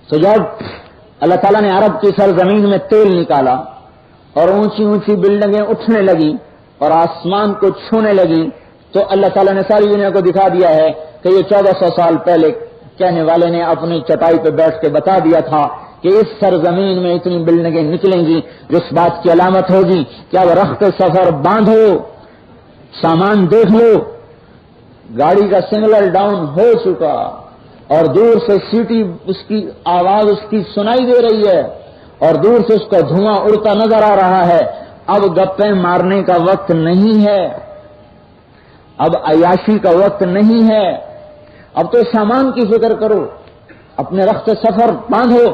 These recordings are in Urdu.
تو جب اللہ تعالیٰ نے عرب کی سرزمین میں تیل نکالا اور اونچی اونچی بلڈنگیں اٹھنے لگیں اور آسمان کو چھونے لگیں، تو اللہ تعالیٰ نے ساری دنیا کو دکھا دیا ہے کہ یہ 1400 سال پہلے کہنے والے نے اپنی چٹائی پہ بیٹھ کے بتا دیا تھا کہ اس سرزمین میں اتنی بلڈنگیں نکلیں گی، جو اس بات کی علامت ہوگی کہ اب رخت سفر باندھو، سامان دیکھ لو، گاڑی کا سگنل ڈاؤن ہو چکا اور دور سے سیٹی اس کی آواز اس کی سنائی دے رہی ہے اور دور سے اس کا دھواں اڑتا نظر آ رہا ہے۔ اب گپیں مارنے کا وقت نہیں ہے، اب عیاشی کا وقت نہیں ہے، اب تو سامان کی فکر کرو، اپنے رخت سفر باندھو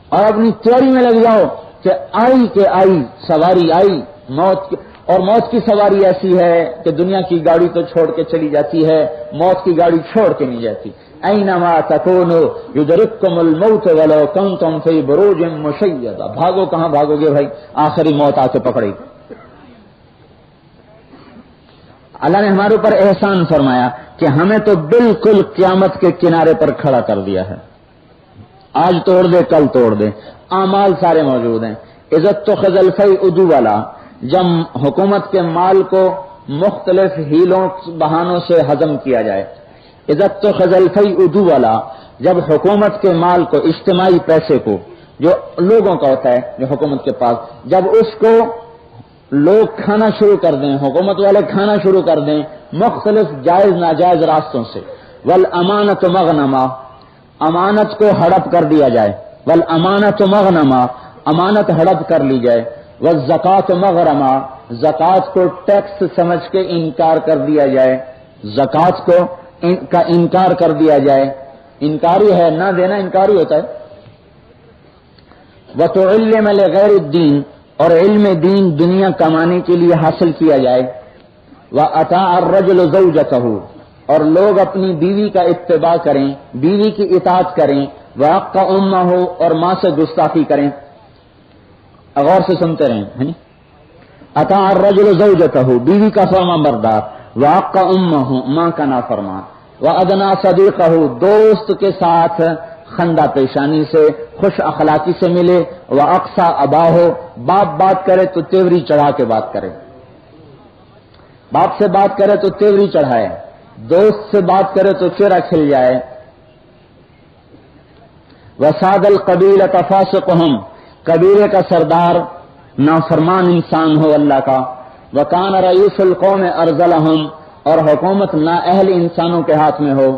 اور اپنی تیاری میں لگ جاؤ کہ آئی سواری آئی موت کی، اور موت کی سواری ایسی ہے کہ دنیا کی گاڑی تو چھوڑ کے چلی جاتی ہے، موت کی گاڑی چھوڑ کے نہیں جاتی۔ اینما تکونوا یدرککم الموت ولو کنتم فی بروج مشیدہ، بھاگو کہاں بھاگو گے بھائی، آخری موت آ کے پکڑے گی۔ اللہ نے ہمارے اوپر احسان فرمایا کہ ہمیں تو بالکل قیامت کے کنارے پر کھڑا کر دیا ہے، آج توڑ دے کل توڑ دے، اعمال سارے موجود ہیں۔ عزت تو خزل فی ادو والا، جب حکومت کے مال کو مختلف ہیلوں بہانوں سے ہضم کیا جائے، عزت تو خزل فی ادو والا، جب حکومت کے مال کو، اجتماعی پیسے کو جو لوگوں کا ہوتا ہے جو حکومت کے پاس، جب اس کو لوگ کھانا شروع کر دیں، حکومت والے کھانا شروع کر دیں مختلف جائز ناجائز راستوں سے، والامانۃ مغنما، امانت کو ہڑپ کر دیا جائے، والامانۃ مغنما، امانت ہڑپ کر لی جائے، والزکوٰۃ مغرما، زکوٰۃ کو ٹیکس سمجھ کے انکار کر دیا جائے، زکوٰۃ کو کا انکار کر دیا جائے، انکاری ہے، نہ دینا انکاری ہوتا ہے۔ وتعلم لغیر الدین، اور علم دین دنیا کمانے کے لیے حاصل کیا جائے، وَأَطَاعَ الرَّجُلُ زَوْجَتَهُ، اور لوگ اپنی بیوی کا اتباع کریں، بیوی کی اطاعت کریں، وَحَقَّ أُمَّهُ، اور ماں سے گستاخی کریں۔ غور سے سنتے رہیں، اطاع الرجل زوجته، بیوی کا فرما بردار، وَحَقَّ أُمَّهُ، ماں کا نافرمان، وَأَدْنَىٰ صَدِيقَهُ، دوست کے ساتھ خندہ پیشانی سے خوش اخلاقی سے ملے، وَأَقْصَىٰ أَبَاهُ، باپ بات کرے تو تیوری چڑھا کے بات کرے، باپ سے بات کرے تو تیوری چڑھائے، دوست سے بات کرے تو چہرہ کھل جائے۔ وَسَادَ الْقَبِيلَةَ فَاسِقُهُمْ، قبیلے کا سردار نافرمان انسان ہو اللہ کا، وَكَانَ رَئِيسُ الْقَوْمِ أَرْذَلَهُمْ، اور حکومت نااہل انسانوں کے ہاتھ میں ہو،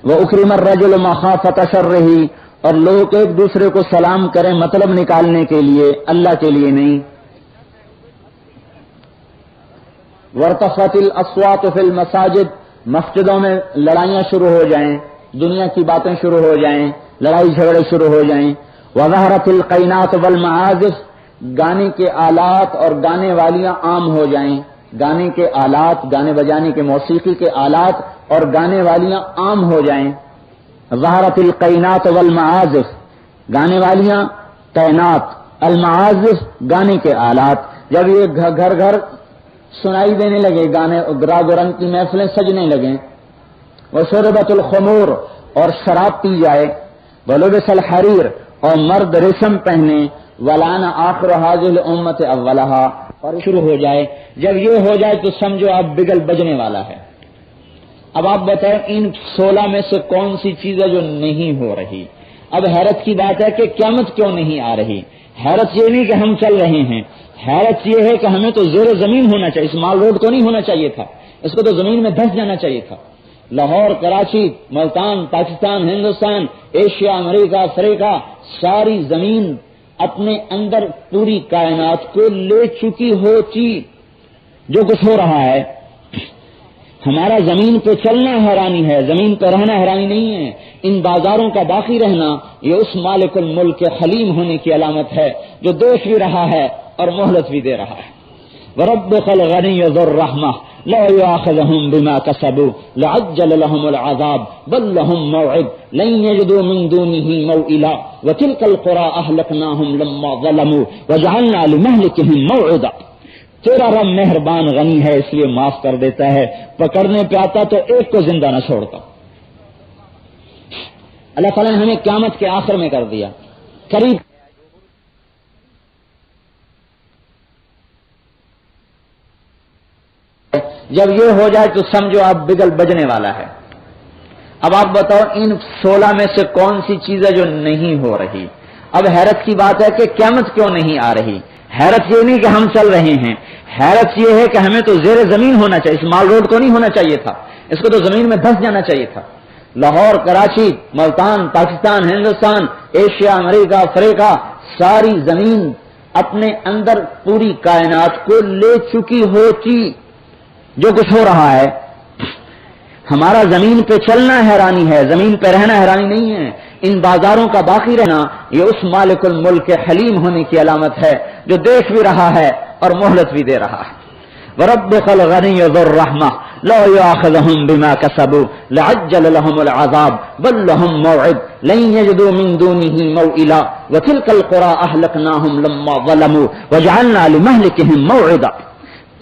وَأُكْرِمَ الرَّجُلُ مَخَافَةَ شَرِّهِ، اور لوگ ایک دوسرے کو سلام کریں مطلب نکالنے کے لیے، اللہ کے لیے نہیں۔ وَارْتَفَعَتِ الْأَصْوَاتُ فِي الْمَسَاجِدِ، مسجدوں میں لڑائیاں شروع ہو جائیں، دنیا کی باتیں شروع ہو جائیں، لڑائی جھگڑے شروع ہو جائیں۔ وَظَهَرَتِ الْقَيْنَاتُ وَالْمَعَازِفُ، گانے کے آلات اور گانے والیاں عام ہو جائیں، گانے کے آلات، گانے بجانے کے موسیقی کے آلات اور گانے والیاں عام ہو جائیں۔ ظَهَرَتِ الْقَيْنَاتُ وَالْمَعَازِفُ، گانے والیاں قینات، المعازف گانے کے آلات، جب یہ گھر گھر سنائی دینے لگے، گانے راگ و رنگ کی محفلیں سجنے لگیں۔ وَشُرِبَتِ الْخُمُورُ، اور شراب پی جائے، وَلُبِسَ الْحَرِيرُ، اور مرد ریشم پہنے، وَلَعَنَ آخِرُ هَٰذِهِ الْأُمَّةِ أَوَّلَهَا، اور شروع ہو جائے، جب یہ ہو جائے تو سمجھو اب بگل بجنے والا ہے۔ اب آپ بتائیں ان 16 میں سے کون سی چیز ہے جو نہیں ہو رہی؟ اب حیرت کی بات ہے کہ قیامت کیوں نہیں آ رہی؟ حیرت یہ نہیں کہ ہم چل رہے ہیں، حیرت یہ ہے کہ ہمیں تو زیر زمین ہونا چاہیے، اس مال روڈ کو نہیں ہونا چاہیے تھا، اس کو تو زمین میں دھس جانا چاہیے تھا۔ لاہور، کراچی، ملتان، پاکستان، ہندوستان، ایشیا، امریکہ، افریقہ، ساری زمین اپنے اندر پوری کائنات کو لے چکی ہوتی۔ جو کچھ ہو رہا ہے، ہمارا زمین پہ چلنا حیرانی ہے، زمین پہ رہنا حیرانی نہیں ہے۔ ان بازاروں کا باقی رہنا یہ اس مالک الملک کے حلیم ہونے کی علامت ہے جو دوش بھی رہا ہے اور مہلت بھی دے رہا ہے۔ وَرَبُّكَ الْغَنِيُّ ذُو الرَّحْمَةِ لَا يُؤَاخِذُهُم بِمَا كَسَبُوا لَعَجَّلَ لَهُمُ الْعَذَابَ بَل لَّهُم مَّوْعِدٌ لَّن يَجِدُوا مِن دُونِهِ مَوْئِلًا وَتِلْكَ الْقُرَىٰ أَهْلَكْنَاهُمْ لَمَّا ظَلَمُوا وَجَعَلْنَا لِمَهْلِكِهِم موعدا۔ تیرا رب مہربان غنی ہے اس لیے معاف کر دیتا ہے، پکڑنے پہ آتا تو ایک کو زندہ نہ چھوڑتا۔ اللہ تعالیٰ نے ہمیں قیامت کے آخر میں کر دیا، قریب جب یہ ہو جائے تو سمجھو اب بگل بجنے والا ہے۔ اب آپ بتاؤ ان 16 میں سے کون سی چیز ہے جو نہیں ہو رہی؟ اب حیرت کی بات ہے کہ قیامت کیوں نہیں آ رہی؟ حیرت یہ نہیں کہ ہم چل رہے ہیں، حیرت یہ ہے کہ ہمیں تو زیر زمین ہونا چاہیے، اس مال روڈ کو نہیں ہونا چاہیے تھا، اس کو تو زمین میں دھس جانا چاہیے تھا۔ لاہور، کراچی، ملتان، پاکستان، ہندوستان، ایشیا، امریکہ، افریقہ، ساری زمین اپنے اندر پوری کائنات کو لے چکی ہوتی۔ جو کچھ ہو رہا ہے ہمارا زمین پہ چلنا حیرانی ہے، زمین پہ رہنا حیرانی نہیں ہے۔ ان بازاروں کا باقی رہنا یہ اس مالک الملک کے حلیم ہونے کی علامت ہے جو دیکھ بھی رہا ہے اور مہلت بھی دے رہا ہے۔ وَرَبُّكَ الْغَنِيُّ ذُو الرَّحْمَةِ لَوْ يُؤَاخِذُهُم بِمَا كَسَبُوا لَعَجَّلَ لَهُمُ الْعَذَابَ بَل لَّهُم مَّوْعِدٌ لَّن يَجِدُوا مِن دُونِهِ مَوْئِلًا وَتِلْكَ الْقُرَىٰ أَهْلَكْنَاهُمْ لَمَّا ظَلَمُوا وَجَعَلْنَا لِمَهْلِكِهِم مَّوْعِدًا۔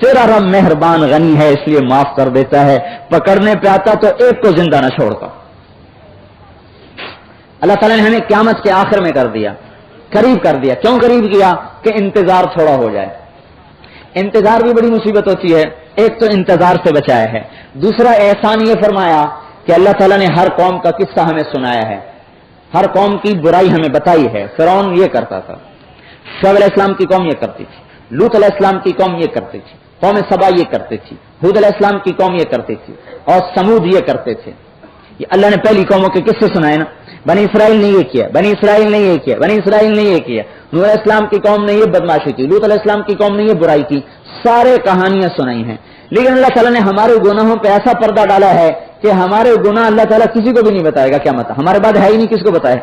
تیرا رب مہربان غنی ہے اس لیے معاف کر دیتا ہے، پکڑنے پہ آتا تو ایک کو زندہ نہ چھوڑتا۔ اللہ تعالیٰ نے ہمیں قیامت کے آخر میں کر دیا، قریب کر دیا۔ کیوں قریب کیا؟ کہ انتظار تھوڑا ہو جائے۔ انتظار بھی بڑی مصیبت ہوتی ہے، ایک تو انتظار سے بچایا ہے، دوسرا احسان یہ فرمایا کہ اللہ تعالیٰ نے ہر قوم کا قصہ ہمیں سنایا ہے، ہر قوم کی برائی ہمیں بتائی ہے۔ فرعون یہ کرتا تھا، شعیب علیہ السلام کی قوم یہ کرتی تھی، لوط علیہ السلام کی قوم یہ کرتی تھی، قوم سبا یہ کرتی تھی، ہود علیہ السلام کی قوم یہ کرتی تھی، اور سمود یہ کرتے تھے۔ یہ اللہ نے پہلی قوموں کے قصے سنائے نا، بنی اسرائیل نے یہ کیا، بنی اسرائیل نے یہ کیا، بنی اسرائیل نے یہ کیا، نوح علیہ السلام کی قوم نے یہ بدماشی کی، لوط علیہ السلام کی قوم نے یہ برائی کی، سارے کہانیاں سنائی ہیں۔ لیکن اللہ تعالیٰ نے ہمارے گناہوں پہ ایسا پردہ ڈالا ہے کہ ہمارے گناہ اللہ تعالیٰ کسی کو بھی نہیں بتائے گا، کیا مطلب ہمارے بعد ہے ہی نہیں، کس کو بتائے؟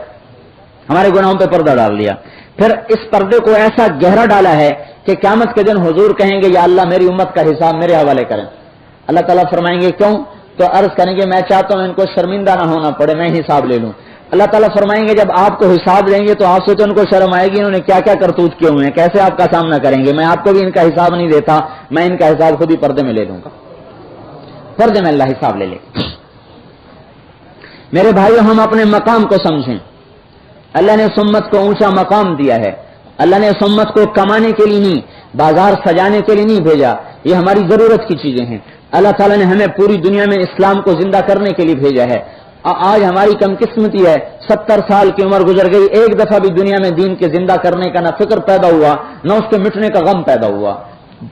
ہمارے گناہوں پہ پردہ ڈال دیا۔ پھر اس پردے کو ایسا گہرا ڈالا ہے کہ قیامت کے دن حضور کہیں گے یا اللہ میری امت کا حساب میرے حوالے کریں۔ اللہ تعالیٰ فرمائیں گے کیوں؟ تو عرض کریں گے میں چاہتا ہوں ان کو شرمندہ نہ ہونا پڑے، میں حساب لے لوں۔ اللہ تعالیٰ فرمائیں گے جب آپ کو حساب لیں گے تو آپ سے تو ان کو شرم آئے گی، انہوں نے کیا کیا کرتوت کیے ہوئے ہیں، کیسے آپ کا سامنا کریں گے، میں آپ کو بھی ان کا حساب نہیں دیتا، میں ان کا حساب خود ہی پردے میں لے لوں گا، پردے میں اللہ حساب لے لے۔ میرے بھائیو ہم اپنے مقام کو سمجھیں، اللہ نے اس امت کو اونچا مقام دیا ہے، اللہ نے اس امت کو کمانے کے لیے نہیں، بازار سجانے کے لیے نہیں بھیجا، یہ ہماری ضرورت کی چیزیں ہیں۔ اللہ تعالیٰ نے ہمیں پوری دنیا میں اسلام کو زندہ کرنے کے لیے بھیجا ہے۔ آج ہماری کم قسمتی ہے، 70 سال کی عمر گزر گئی، ایک دفعہ بھی دنیا میں دین کے زندہ کرنے کا نہ فکر پیدا ہوا، نہ اس کے مٹنے کا غم پیدا ہوا۔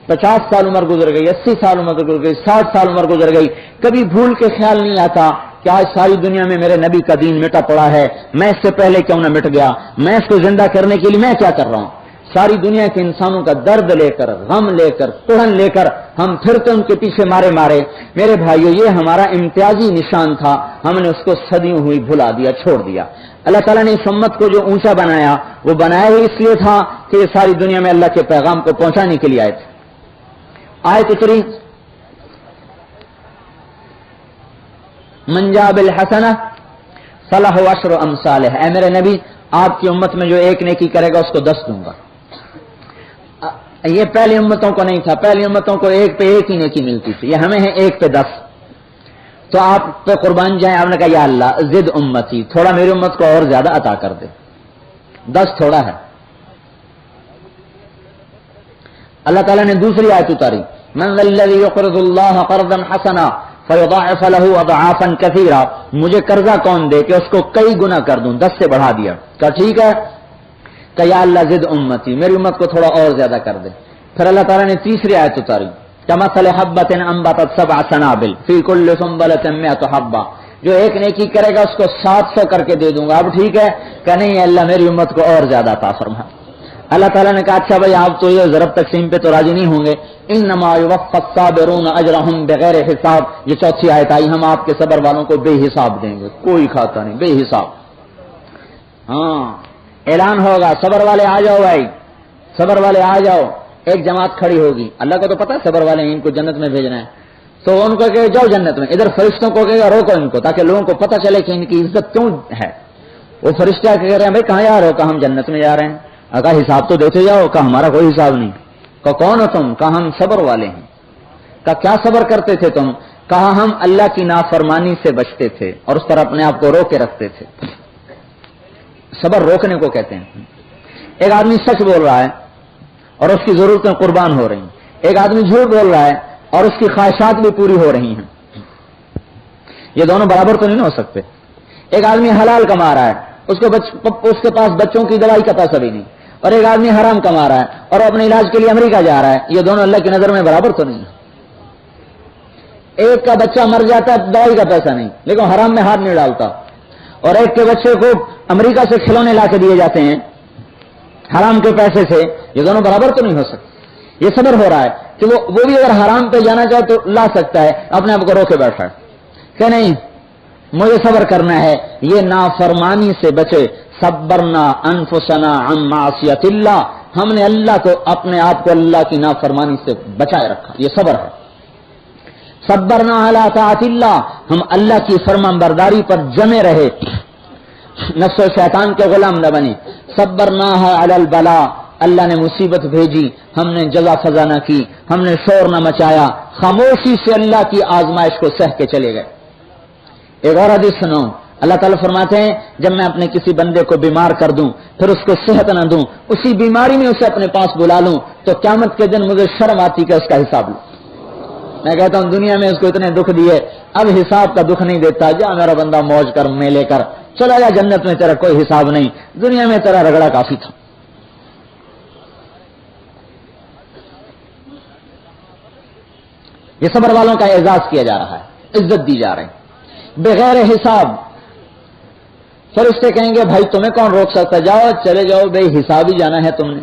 50 سال عمر گزر گئی، 80 سال عمر گزر گئی، 60 سال عمر گزر گئی، کبھی بھول کے خیال نہیں آتا کہ آج ساری دنیا میں میرے نبی کا دین مٹا پڑا ہے، میں اس سے پہلے کیوں نہ مٹ گیا، میں اس کو زندہ کرنے کے لیے میں کیا کر رہا ہوں۔ ساری دنیا کے انسانوں کا درد لے کر، غم لے کر، کڑن لے کر ہم پھرتے ان کے پیچھے مارے مارے۔ میرے بھائیو یہ ہمارا امتیازی نشان تھا، ہم نے اس کو صدیوں ہوئی بھلا دیا، چھوڑ دیا۔ اللہ تعالیٰ نے اس امت کو جو اونچا بنایا وہ بنایا ہی اس لیے تھا کہ یہ ساری دنیا میں اللہ کے پیغام کو پہنچانے کے لیے آئے تھے۔ آیت اتری من جاء بالحسنہ فلہ عشر امثالہ، اے میرے نبی آپ کی امت میں جو ایک نیکی کرے گا اس کو 10 دوں گا۔ یہ پہلی امتوں کو نہیں تھا، پہلی امتوں کو ایک پہ ایک ہی نیکی ملتی تھی، یہ ہمیں ہے 1 پہ 10۔ تو آپ پہ قربان جائیں، آپ نے کہا یا اللہ زد امتی، تھوڑا میری امت کو اور زیادہ عطا کر دے، 10 تھوڑا ہے۔ اللہ تعالیٰ نے دوسری آیت اتاری، من ذا الذی یقرض اللہ قرضا حسنا فیضاعف له اضعافا کثیرا، مجھے قرضہ کون دے کہ اس کو کئی گنا کر دوں، 10 سے بڑھا دیا۔ کہا ٹھیک ہے، کہ یا اللہ زد امتی، میری امت کو تھوڑا اور زیادہ کر دے۔ پھر اللہ تعالیٰ نے تیسری آیت اتاری، کمثل حبۃ انبتت 7 سنابل فی کل سنبلۃ 100 حبۃ، جو ایک نیکی کرے گا اس کو 700 کر کے دے دوں گا۔ اب ٹھیک ہے کہ نہیں اللہ میری امت کو اور زیادہ عطا فرما۔ اللہ تعالیٰ نے کہا اچھا بھائی آپ تو یہ ضرب تقسیم پہ تو راضی نہیں ہوں گے، انما یوفی الصابرون اجرہم بغیر حساب، یہ چوتھی آیت آئی، ہم آپ کے صبر والوں کو بے حساب دیں گے، کوئی کھاتا نہیں، بے حساب۔ ہاں اعلان ہوگا صبر والے آ جاؤ بھائی، صبر والے آ جاؤ، ایک جماعت کھڑی ہوگی، اللہ کو تو پتا ہے صبر والے ان کو جنت میں بھیجنا ہے، تو ان کو کہ جاؤ جنت میں، ادھر فرشتوں کو کہے گا روکو ان کو، تاکہ لوگوں کو پتہ چلے کہ ان کی عزت کیوں ہے۔ وہ فرشتہ کہہ رہے ہیں بھائی کہاں جا رہے ہو؟ کہا ہم جنت میں جا رہے ہیں۔ کہا حساب تو دیتے جاؤ، کہا ہمارا کوئی حساب نہیں۔ کہا کون ہو تم؟ کہا ہم صبر والے ہیں۔ کہا کیا صبر کرتے تھے تم؟ کہا ہم اللہ کی نافرمانی سے بچتے تھے اور اس پر اپنے آپ کو روکے رکھتے تھے۔ صبر روکنے کو کہتے ہیں. ایک آدمی سچ بول رہا ہے اور اس کی ضرورتیں قربان ہو رہی ہیں. ایک آدمی جھوٹ بول رہا ہے اور اس کی خواہشات بھی پوری ہو رہی ہیں. یہ دونوں برابر تو نہیں ہو سکتے. ایک آدمی حلال کما رہا ہے, اس کے پاس بچوں کی دوائی کا پیسہ بھی نہیں, اور ایک آدمی حرام کما رہا ہے اور اپنے علاج کے لیے امریکہ جا رہا ہے. یہ دونوں اللہ کی نظر میں برابر تو نہیں ہے. ایک کا بچہ مر جاتا ہے دوائی کا پیسہ نہیں, لیکن حرام میں ہاتھ نہیں ڈالتا, اور ایک کے بچے کو امریکہ سے کھلونے لا کے دیے جاتے ہیں حرام کے پیسے سے. یہ دونوں برابر تو نہیں ہو سکتے. یہ صبر ہو رہا ہے کہ وہ بھی اگر حرام پہ جانا چاہے تو لا سکتا ہے, اپنے آپ کو روکے بیٹھا ہے کہ نہیں مجھے صبر کرنا ہے, یہ نافرمانی سے بچے. صبرنا انفسنا عن معصیت اللہ, ہم نے اللہ کو اپنے آپ کو اللہ کی نافرمانی سے بچائے رکھا, یہ صبر ہے. صبرنا علی طاعت اللہ, ہم اللہ کی فرمان برداری پر جمے رہے, نفس و شیطان کے غلام نہ بنے. صبرنا علی البلاء, اللہ نے مصیبت بھیجی, ہم نے جزا فضا نہ کی, ہم نے شور نہ مچایا, خاموشی سے اللہ کی آزمائش کو سہ کے چلے گئے. ایک اور حدیث سنو, اللہ تعالیٰ فرماتے ہیں جب میں اپنے کسی بندے کو بیمار کر دوں پھر اس کو صحت نہ دوں, اسی بیماری میں اسے اپنے پاس بلا لوں, تو قیامت کے دن مجھے شرم آتی کہ اس کا حساب لوں. میں کہتا ہوں دنیا میں اس کو اتنے دکھ دیے, اب حساب کا دکھ نہیں دیتا. جا میرا بندہ موج کر, میلے کر, چلا جا جنت میں, تیرا کوئی حساب نہیں, دنیا میں تیرا رگڑا کافی تھا. یہ صبر والوں کا اعزاز کیا جا رہا ہے, عزت دی جا رہی بغیر حساب. فرشتے کہیں گے بھائی تمہیں کون روک سکتا, جاؤ چلے جاؤ, بے حساب ہی جانا ہے تم نے,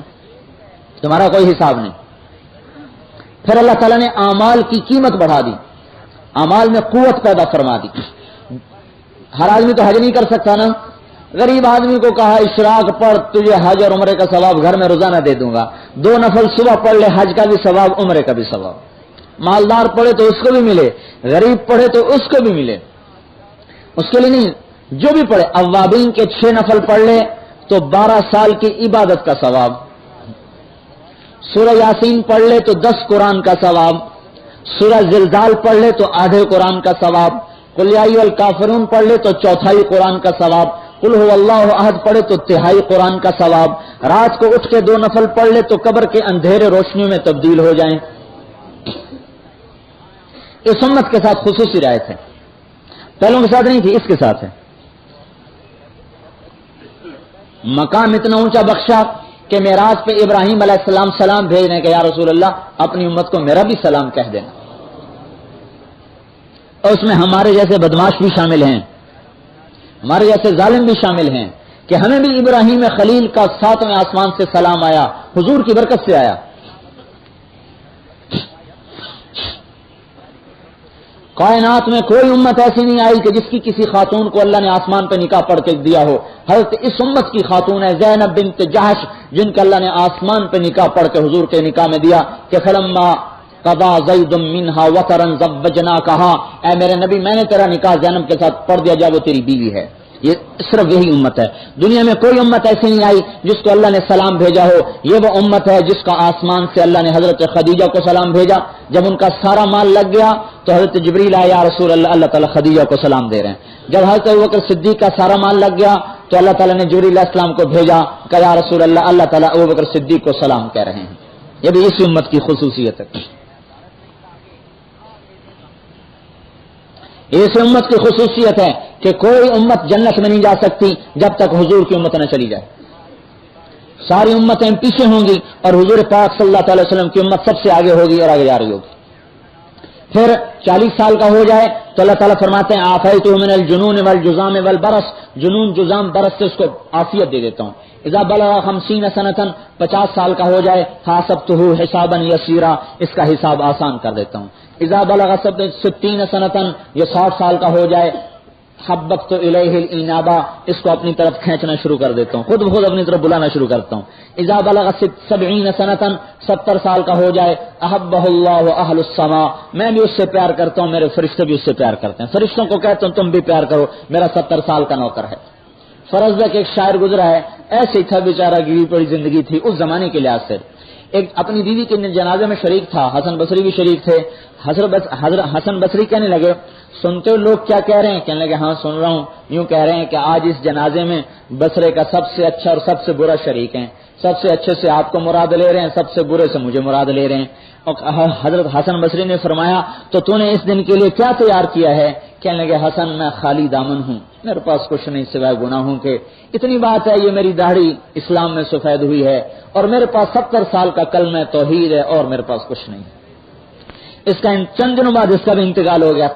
تمہارا کوئی حساب نہیں. پھر اللہ تعالیٰ نے اعمال کی قیمت بڑھا دی, اعمال میں قوت پیدا فرما دی. ہر آدمی تو حج نہیں کر سکتا نا. غریب آدمی کو کہا اشراق پڑھ, تجھے حج اور عمرے کا ثواب گھر میں روزانہ دے دوں گا, 2 نفل صبح پڑھ لے, حج کا بھی ثواب عمرے کا بھی ثواب. مالدار پڑھے تو اس کو بھی ملے, غریب پڑھے تو اس کو بھی ملے. اس کے لیے نہیں, جو بھی پڑھے. اوابین کے 6 نفل پڑھ لے تو 12 سال کی عبادت کا ثواب. سورہ یاسین پڑھ لے تو 10 قرآن کا ثواب. سورہ زلزال پڑھ لے تو آدھے قرآن کا ثواب. قل یا ایھا الکافرون پڑھ لے تو 1/4 قرآن کا ثواب. قل هو اللہ احد پڑھے تو 1/3 قرآن کا ثواب. رات کو اٹھ کے 2 نفل پڑھ لے تو قبر کے اندھیرے روشنیوں میں تبدیل ہو جائیں. اس امت کے ساتھ خصوصی رعایت ہے, پہلوں کے ساتھ نہیں تھی, اس کے ساتھ ہے. مقام اتنا اونچا بخشا کہ معراج پہ ابراہیم علیہ السلام سلام بھیج رہے ہیں کہ یا رسول اللہ اپنی امت کو میرا بھی سلام کہہ دینا. اور اس میں ہمارے جیسے بدماش بھی شامل ہیں, ہمارے جیسے ظالم بھی شامل ہیں, کہ ہمیں بھی ابراہیم خلیل کا 7ویں آسمان سے سلام آیا, حضور کی برکت سے آیا. کائنات میں کوئی امت ایسی نہیں آئی کہ جس کی کسی خاتون کو اللہ نے آسمان پہ نکاح پڑھ کے دیا ہو. حضرت اس امت کی خاتون ہے زینب بنت جحش, جن کا اللہ نے آسمان پہ نکاح پڑھ کے حضور کے نکاح میں دیا کہ فلما قضا زید منها وطرا زوجناکھا, اے میرے نبی میں نے تیرا نکاح زینب کے ساتھ پڑھ دیا, جب وہ تیری بیوی ہے. یہ صرف یہی امت ہے. دنیا میں کوئی امت ایسی نہیں آئی جس کو اللہ نے سلام بھیجا ہو. یہ وہ امت ہے جس کا آسمان سے اللہ نے حضرت خدیجہ کو سلام بھیجا. جب ان کا سارا مال لگ گیا تو حضرت جبریل آیا, یا رسول اللہ, اللہ تعالیٰ خدیجہ کو سلام دے رہے ہیں. جب حضرت ابوبکر صدیق کا سارا مال لگ گیا تو اللہ تعالیٰ نے جبریل علیہ السلام کو بھیجا کہ یا رسول اللہ, اللہ تعالیٰ ابوبکر صدیق کو سلام کہہ رہے ہیں. یہ بھی اسی امت کی خصوصیت ہے. اس امت کی خصوصیت ہے کہ کوئی امت جنت میں نہیں جا سکتی جب تک حضور کی امت نہ چلی جائے. ساری امتیں پیچھے ہوں گی اور حضور پاک صلی اللہ علیہ وسلم کی امت سب سے آگے ہوگی اور آگے جا رہی ہوگی. پھر 40 سال کا ہو جائے تو اللہ تعالیٰ فرماتے ہیں عافیت من الجنون والجزام والبرص, جنون جزام برس سے اس کو عافیت دے دیتا ہوں. اذا بلغ 50 سنة, 50 سال کا ہو جائے حاسبته حسابا یسیرا, اس کا حساب آسان کر دیتا ہوں. اذا بلغ 60 سنة, یہ 60 سال کا ہو جائے حببت الیہ الانابا, اس کو اپنی طرف کھینچنا شروع کر دیتا ہوں, خود بخود اپنی طرف بلانا شروع کرتا ہوں. اذا بلغ 70 سنة, 70 سال کا ہو جائے احبہ اللہ اہل السماء, میں بھی اس سے پیار کرتا ہوں, میرے فرشتے بھی اس سے پیار کرتے ہیں. فرشتوں کو کہتا ہوں تم بھی پیار کرو, میرا 70 سال کا نوکر ہے. فرض ہے کہ ایک شاعر گزرا ہے, ایسے ہی تھا بیچارہ, گری پڑی زندگی تھی اس زمانے کے لحاظ سے. ایک اپنی بیوی کے جنازے میں شریک تھا، حسن بصری بھی شریک تھے. حضرت حسن بصری کہنے لگے سنتے ہو لوگ کیا کہہ رہے ہیں؟ کہنے لگے ہاں سن رہا ہوں. یوں کہہ رہے ہیں کہ آج اس جنازے میں بصرے کا سب سے اچھا اور سب سے برا شریک ہیں، سب سے اچھے سے آپ کو مراد لے رہے ہیں، سب سے برے سے مجھے مراد لے رہے ہیں. اور حضرت حسن بصری نے فرمایا تو نے اس دن کے لیے کیا تیار کیا ہے؟ کہنے لگے حسن میں خالی دامن ہوں، میرے پاس کچھ نہیں سوائے گناہوں کے. اتنی بات ہے یہ میری داڑھی اسلام میں سفید ہوئی ہے اور میرے پاس 70 سال کا کلمہ توحید ہے اور میرے پاس کچھ نہیں. اس کا چند دنوں بعد اس کا بھی انتقال ہو گیا.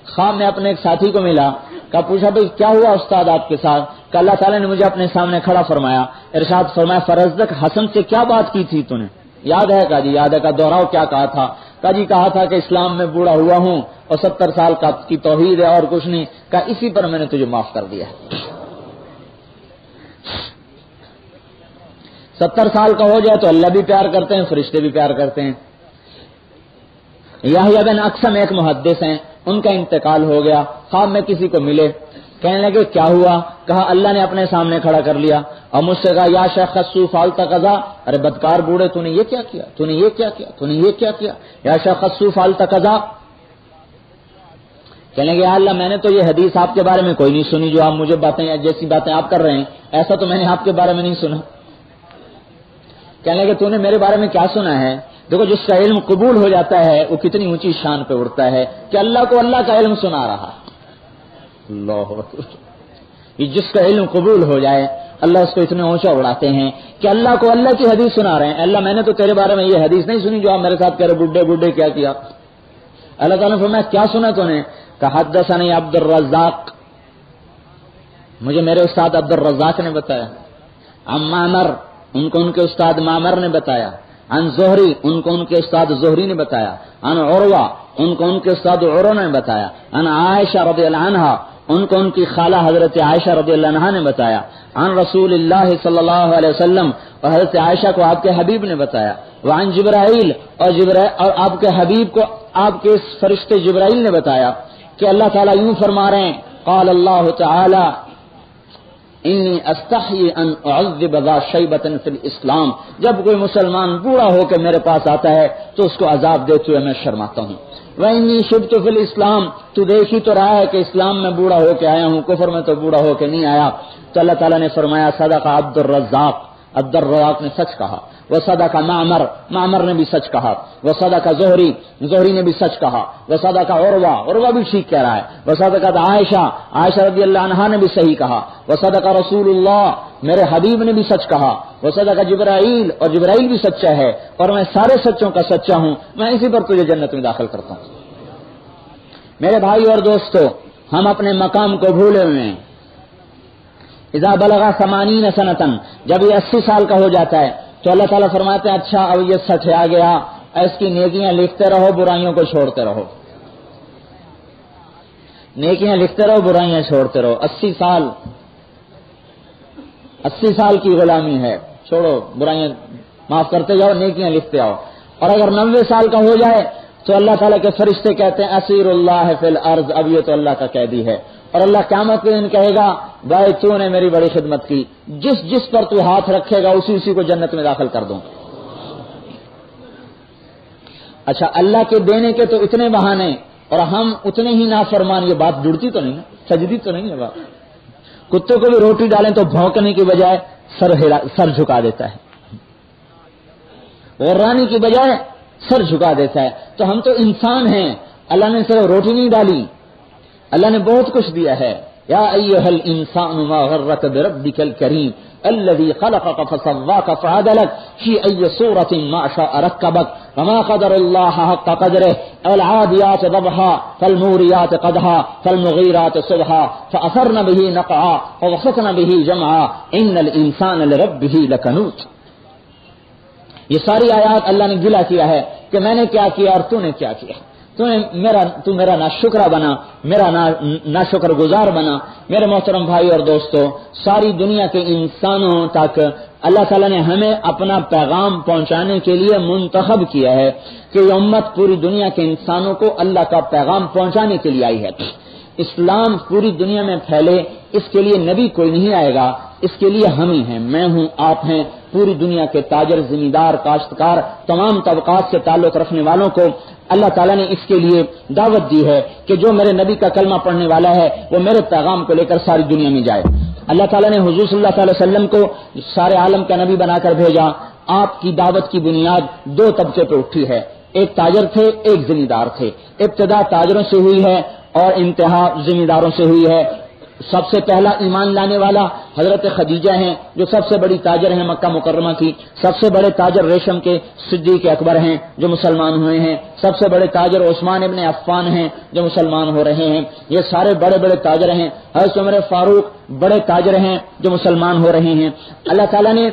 خواب میں اپنے ایک ساتھی کو ملا، کہا پوچھا بھائی کیا ہوا استاد آپ کے ساتھ؟ کہ اللہ تعالیٰ نے مجھے اپنے سامنے کھڑا فرمایا، ارشاد فرمایا فرزدق حسن سے کیا بات کی تھی تو نے؟ یاد ہے؟ کہا جی یاد ہے. کا دوہراؤ کیا کہا تھا؟ کہا جی کہا تھا کہ اسلام میں بوڑھا ہوا ہوں اور 70 سال کی توحید ہے اور کچھ نہیں. کہا اسی پر میں نے تجھے معاف کر دیا ہے. 70 سال کا ہو جائے تو اللہ بھی پیار کرتے ہیں، فرشتے بھی پیار کرتے ہیں. یحییٰ بن اقسم ایک محدث ہیں، ان کا انتقال ہو گیا. خواب میں کسی کو ملے، کہنے لگے کیا ہوا؟ کہا اللہ نے اپنے سامنے کھڑا کر لیا اور مجھ سے کہا یا شیخ خصو فالتا قضا، ارے بدکار بوڑھے تو نے یہ کیا کیا، تو نے یہ کیا کیا، تو نے یہ کیا کیا، یا شیخ خصو فالتا قضا. کہنے لگے اللہ میں نے تو یہ حدیث آپ کے بارے میں کوئی نہیں سنی جو آپ مجھے باتیں جیسی باتیں آپ کر رہے ہیں، ایسا تو میں نے آپ کے بارے میں نہیں سنا. کہنے لگے تو نے میرے بارے میں کیا سنا ہے؟ دیکھو جس کا علم قبول ہو جاتا ہے وہ کتنی اونچی شان پہ اڑتا ہے کہ اللہ کو اللہ کا علم سنا رہا. اللہ اکبر. یہ جس کا علم قبول ہو جائے اللہ اس کو اتنے اونچا اڑاتے ہیں کہ اللہ کو اللہ کی حدیث سنا رہے ہیں. اللہ میں نے تو تیرے بارے میں یہ حدیث نہیں سنی جو آپ میرے ساتھ کہہ رہے بڈھے بڈھے کیا کیا. اللہ تعالیٰ نے فرمایا کیا سنا تو نے؟ کہ حدثنی عبد الرزاق، مجھے میرے استاد عبد الرزاق نے بتایا. عن معمر، ان کو ان کے استاد معمر نے بتایا. عن زہری، ان کو ان کے استاد زہری نے بتایا. عن عروہ، ان کو ان کے استاد عروہ نے بتایا. عن عائشہ رضی اللہ عنہا، ان کو ان کی خالہ حضرت عائشہ رضی اللہ عنہا نے بتایا. عن رسول اللہ صلی اللہ علیہ وسلم، اور حضرت عائشہ کو آپ کے حبیب نے بتایا. وعن جبرائیل، اور آپ کے حبیب کو آپ کے فرشتے جبرائیل نے بتایا کہ اللہ تعالیٰ یوں فرما رہے ہیں قال اللہ تعالی انی استحی ان اعذب ذا شیبۃ فی الاسلام. جب کوئی مسلمان بوڑھا ہو کے میرے پاس آتا ہے تو اس کو عذاب دیتے ہوئے میں شرماتا ہوں. وانی شبت فی الاسلام، تو دیکھ ہی تو رہا ہے کہ اسلام میں بوڑھا ہو کے آیا ہوں، کفر میں تو بوڑھا ہو کے نہیں آیا. تو اللہ تعالیٰ نے فرمایا صدق عبد الرزاق، عبد الرزاق نے سچ کہا. وصدق معمر، معمر نے بھی سچ کہا. وصدق زہری، زہری نے بھی سچ کہا. وصدق عروہ، عروہ بھی ٹھیک کہہ رہا ہے. وصدقت عائشہ، عائشہ رضی اللہ عنہا نے بھی صحیح کہا. وصدق رسول اللہ، میرے حبیب نے بھی سچ کہا. وصدق جبرائیل، اور جبرائیل بھی سچا ہے اور میں سارے سچوں کا سچا ہوں. میں اسی پر تجھے جنت میں داخل کرتا ہوں. میرے بھائی اور دوستو، ہم اپنے مقام کو بھولے ہوئے ہیں. اذا بلغ 80 سنۃ، جب یہ 80 سال کا ہو جاتا ہے تو اللہ تعالیٰ فرماتے ہیں اچھا اب یہ 60 آ گیا، اس کی نیکیاں لکھتے رہو، برائیوں کو چھوڑتے رہو. نیکیاں لکھتے رہو، برائیاں چھوڑتے رہو. 80 سال کی غلامی ہے، چھوڑو برائیاں، معاف کرتے جاؤ، نیکیاں لکھتے آؤ. اور اگر 90 سال کا ہو جائے تو اللہ تعالیٰ کے فرشتے کہتے ہیں اسیر اللہ فی الارض، اب یہ تو اللہ کا قیدی ہے. اور اللہ قیامت کے دن کہے گا بھائی تو نے میری بڑی خدمت کی، جس جس پر تو ہاتھ رکھے گا اسی اسی کو جنت میں داخل کر دوں. اچھا اللہ کے دینے کے تو اتنے بہانے اور ہم اتنے ہی نافرمان، یہ بات جڑتی تو نہیں نا، سجدی تو نہیں ہے بات. کتے کو بھی روٹی ڈالیں تو بھونکنے کی بجائے سر جھکا دیتا ہے، غرانے کی بجائے سر جھکا دیتا ہے. تو ہم تو انسان ہیں، اللہ نے صرف روٹی نہیں ڈالی، اللہ نے بہت کچھ دیا ہے. یا ایھا الانسان ما غرک بربک الکریم الذی خلقک فسواک فعدلک فی ای صورۃ ما شاء رکبک وما قدر اللہ حق قدرہ والعادیات ضبحا فالموریات قدحا فالمغیرات صبحا فاثرن به نقعا ووسطن به جمعا ان الانسان لربہ لکنوط. یہ ساری آیات اللہ نے گلا کیا ہے کہ میں نے کیا کیا اور تو نے کیا کیا. تو میرا ناشکرہ بنا، میرا ناشکر گزار بنا. میرے محترم بھائی اور دوستو، ساری دنیا کے انسانوں تک اللہ تعالیٰ نے ہمیں اپنا پیغام پہنچانے کے لیے منتخب کیا ہے کہ یہ امت پوری دنیا کے انسانوں کو اللہ کا پیغام پہنچانے کے لیے آئی ہے. اسلام پوری دنیا میں پھیلے، اس کے لیے نبی کوئی نہیں آئے گا، اس کے لیے ہم ہی ہیں، میں ہوں، آپ ہیں، پوری دنیا کے تاجر، زمیندار، کاشتکار، تمام طبقات سے تعلق رکھنے والوں کو اللہ تعالیٰ نے اس کے لیے دعوت دی ہے کہ جو میرے نبی کا کلمہ پڑھنے والا ہے وہ میرے پیغام کو لے کر ساری دنیا میں جائے۔ اللہ تعالیٰ نے حضور صلی اللہ علیہ وسلم کو سارے عالم کا نبی بنا کر بھیجا۔ آپ کی دعوت کی بنیاد دو طبقے پہ اٹھی ہے، ایک تاجر تھے، ایک زمیندار تھے۔ ابتدا تاجروں سے ہوئی ہے اور انتہا زمینداروں سے ہوئی ہے۔ سب سے پہلا ایمان لانے والا حضرت خدیجہ ہیں جو سب سے بڑی تاجر ہیں مکہ مکرمہ کی۔ سب سے بڑے تاجر ریشم کے صدیق اکبر ہیں جو مسلمان ہوئے ہیں۔ سب سے بڑے تاجر عثمان ابن عفان ہیں جو مسلمان ہو رہے ہیں۔ یہ سارے بڑے بڑے تاجر ہیں۔ حضرت عمر فاروق بڑے تاجر ہیں جو مسلمان ہو رہے ہیں۔ اللہ تعالیٰ نے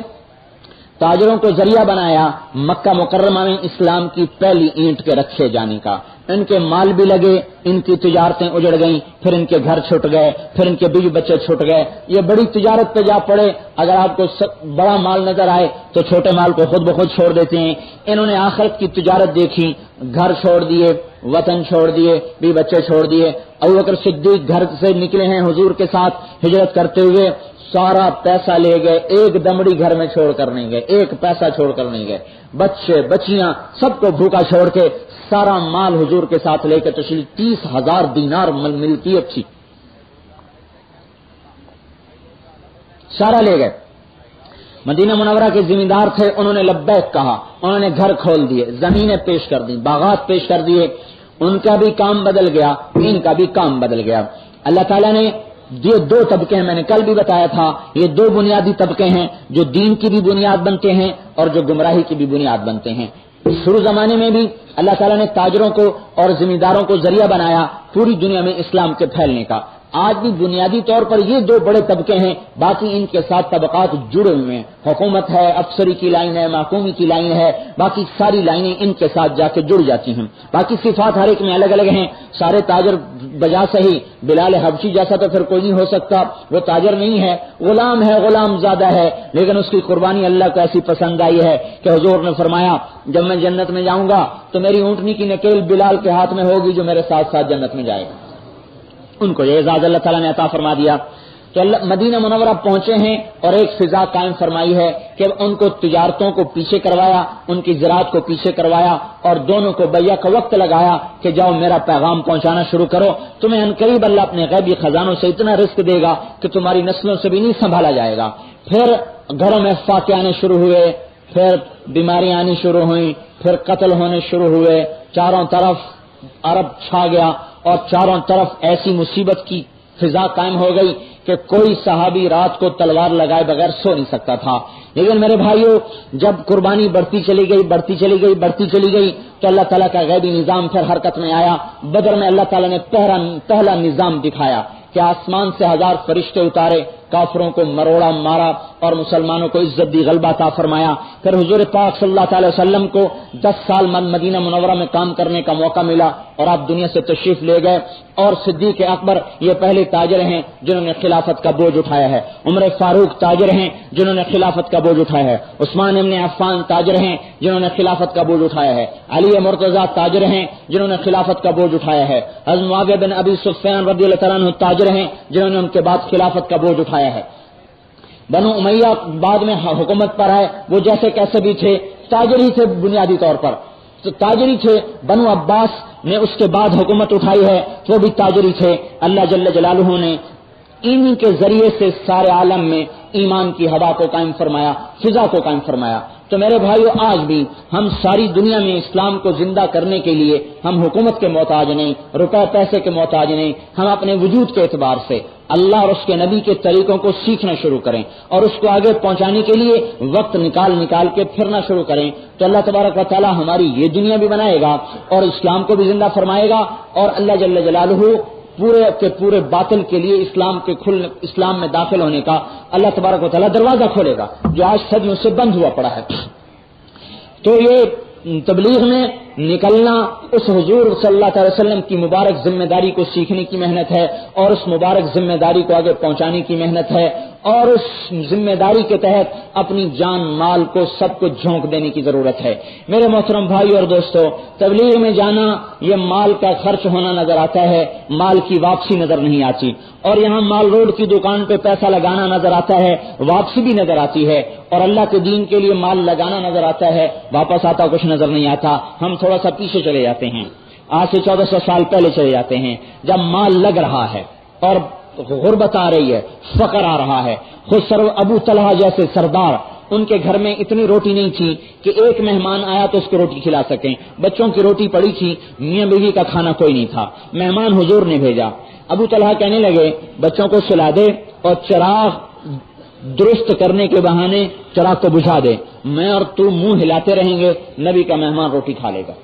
تاجروں کو ذریعہ بنایا مکہ مکرمہ میں اسلام کی پہلی اینٹ کے رکھے جانے کا۔ ان کے مال بھی لگے، ان کی تجارتیں اجڑ گئیں، پھر ان کے گھر چھٹ گئے، پھر ان کے بیوی بچے چھٹ گئے۔ یہ بڑی تجارت پہ جا پڑے۔ اگر آپ کو بڑا مال نظر آئے تو چھوٹے مال کو خود بخود چھوڑ دیتے ہیں۔ انہوں نے آخرت کی تجارت دیکھی، گھر چھوڑ دیے، وطن چھوڑ دیے، بیوی بچے چھوڑ دیے۔ ابو بکر صدیق گھر سے نکلے ہیں حضور کے ساتھ ہجرت کرتے ہوئے، سارا پیسہ لے گئے، ایک دمڑی گھر میں چھوڑ کر نہیں گئے، ایک پیسہ چھوڑ کر نہیں گئے۔ بچے بچیاں سب کو بھوکا چھوڑ کے سارا مال حضور کے ساتھ لے کے تشریف، 30,000 دینار ملکیت تھی، سارا لے گئے۔ مدینہ منورہ کے زمیندار تھے، انہوں نے لبیک کہا، انہوں نے گھر کھول دیے، زمینیں پیش کر دی، باغات پیش کر دیے۔ ان کا بھی کام بدل گیا، ان کا بھی کام بدل گیا۔ اللہ تعالیٰ نے یہ دو طبقے ہیں، میں نے کل بھی بتایا تھا، یہ دو بنیادی طبقے ہیں جو دین کی بھی بنیاد بنتے ہیں اور جو گمراہی کی بھی بنیاد بنتے ہیں۔ شروع زمانے میں بھی اللہ تعالیٰ نے تاجروں کو اور زمینداروں کو ذریعہ بنایا پوری دنیا میں اسلام کے پھیلنے کا۔ آج بھی بنیادی طور پر یہ دو بڑے طبقے ہیں، باقی ان کے ساتھ طبقات جڑے ہوئے ہیں۔ حکومت ہے، افسری کی لائن ہے، محکومی کی لائن ہے، باقی ساری لائنیں ان کے ساتھ جا کے جڑ جاتی ہیں۔ باقی صفات ہر ایک میں الگ الگ ہیں۔ سارے تاجر بجا صحیح، بلال حبشی جیسا تو پھر کوئی نہیں ہو سکتا، وہ تاجر نہیں ہے، غلام ہے، غلام زیادہ ہے، لیکن اس کی قربانی اللہ کو ایسی پسند آئی ہے کہ حضور نے فرمایا جب میں جنت میں جاؤں گا تو میری اونٹنی کی نکیل بلال کے ہاتھ میں ہوگی جو میرے ساتھ ساتھ جنت میں جائے گا۔ ان کو یہ اعزاز اللہ تعالیٰ نے عطا فرما دیا۔ تو مدینہ منورہ پہنچے ہیں اور ایک فضا قائم فرمائی ہے کہ ان کو تجارتوں کو پیچھے کروایا، ان کی زراعت کو پیچھے کروایا اور دونوں کو بیعہ کا وقت لگایا کہ جاؤ میرا پیغام پہنچانا شروع کرو، تمہیں عنقریب اللہ اپنے غیبی خزانوں سے اتنا رزق دے گا کہ تمہاری نسلوں سے بھی نہیں سنبھالا جائے گا۔ پھر گھروں میں فاقے آنے شروع ہوئے، پھر بیماریاں آنی شروع ہوئیں، پھر قتل ہونے شروع ہوئے، چاروں طرف عرب چھا گیا اور چاروں طرف ایسی مصیبت کی فضا قائم ہو گئی کہ کوئی صحابی رات کو تلوار لگائے بغیر سو نہیں سکتا تھا۔ لیکن میرے بھائیوں، جب قربانی بڑھتی چلی گئی تو اللہ تعالیٰ کا غیبی نظام پھر حرکت میں آیا۔ بدر میں اللہ تعالیٰ نے پہلا نظام دکھایا کہ آسمان سے 1000 فرشتے اتارے، کافروں کو مروڑا مارا اور مسلمانوں کو عزت دی، غلبہ عطا فرمایا۔ پھر حضور پاک صلی اللہ تعالی وسلم کو 10 سال مدینہ منورہ میں کام کرنے کا موقع ملا اور آپ دنیا سے تشریف لے گئے، اور صدیق اکبر یہ پہلے تاجر ہیں جنہوں نے خلافت کا بوجھ اٹھایا ہے، عمر فاروق تاجر ہیں جنہوں نے خلافت کا بوجھ اٹھایا ہے، عثمان ابن عفان تاجر ہیں جنہوں نے خلافت کا بوجھ اٹھایا ہے، علی مرتضیٰ تاجر ہیں جنہوں نے خلافت کا بوجھ اٹھایا ہے، حضرت معاویہ بن ابی سفیان رضی اللہ تعالیٰ عنہ تاجر ہیں جنہوں نے ان کے بعد خلافت کا بوجھ اٹھایا ہے۔ بنو امیہ بعد میں حکومت پر آئے، وہ جیسے کیسے بھی تھے تاجر ہی تھے بنیادی طور پر، تو تاجری تھے۔ بنو عباس نے اس کے بعد حکومت اٹھائی ہے، وہ بھی تاجری تھے۔ اللہ جل جلالہ نے ان کے ذریعے سے سارے عالم میں ایمان کی ہوا کو قائم فرمایا، فضا کو قائم فرمایا۔ تو میرے بھائیو، آج بھی ہم ساری دنیا میں اسلام کو زندہ کرنے کے لیے ہم حکومت کے محتاج نہیں، روپے پیسے کے محتاج نہیں، ہم اپنے وجود کے اعتبار سے اللہ اور اس کے نبی کے طریقوں کو سیکھنا شروع کریں اور اس کو آگے پہنچانے کے لیے وقت نکال کے پھرنا شروع کریں، تو اللہ تبارک و تعالی ہماری یہ دنیا بھی بنائے گا اور اسلام کو بھی زندہ فرمائے گا، اور اللہ جل جلالہ پورے کے پورے باطل کے لیے اسلام میں داخل ہونے کا اللہ تبارک و تعالی دروازہ کھولے گا جو آج صدیوں سے بند ہوا پڑا ہے۔ تو یہ تبلیغ میں نکلنا اس حضور صلی اللہ علیہ وسلم کی مبارک ذمہ داری کو سیکھنے کی محنت ہے اور اس مبارک ذمہ داری کو آگے پہنچانے کی محنت ہے اور اس ذمہ داری کے تحت اپنی جان مال کو سب کو جھونک دینے کی ضرورت ہے۔ میرے محترم بھائی اور دوستو، تبلیغ میں جانا یہ مال کا خرچ ہونا نظر آتا ہے، مال کی واپسی نظر نہیں آتی، اور یہاں مال روڈ کی دکان پہ پیسہ لگانا نظر آتا ہے، واپسی بھی نظر آتی ہے، اور اللہ کے دین کے لیے مال لگانا نظر آتا ہے، واپس آتا کچھ نظر نہیں آتا۔ ہم تھوڑا سا پیچھے چلے جاتے ہیں، آج سے 1400 سال پہلے چلے جاتے ہیں، جب مال لگ رہا ہے اور غربت آ رہی ہے، فقر آ رہا ہے۔ خود ابو طلحہ جیسے سردار، ان کے گھر میں اتنی روٹی نہیں تھی کہ ایک مہمان آیا تو اس کو روٹی کھلا سکیں، بچوں کی روٹی پڑی تھی، میاں بیوی کا کھانا کوئی نہیں تھا، مہمان حضور نے بھیجا۔ ابو طلحہ کہنے لگے بچوں کو سلا دے اور چراغ درست کرنے کے بہانے چراغ کو بجھا دے، میں اور تو منہ ہلاتے رہیں گے، نبی کا مہمان روٹی کھا لے گا۔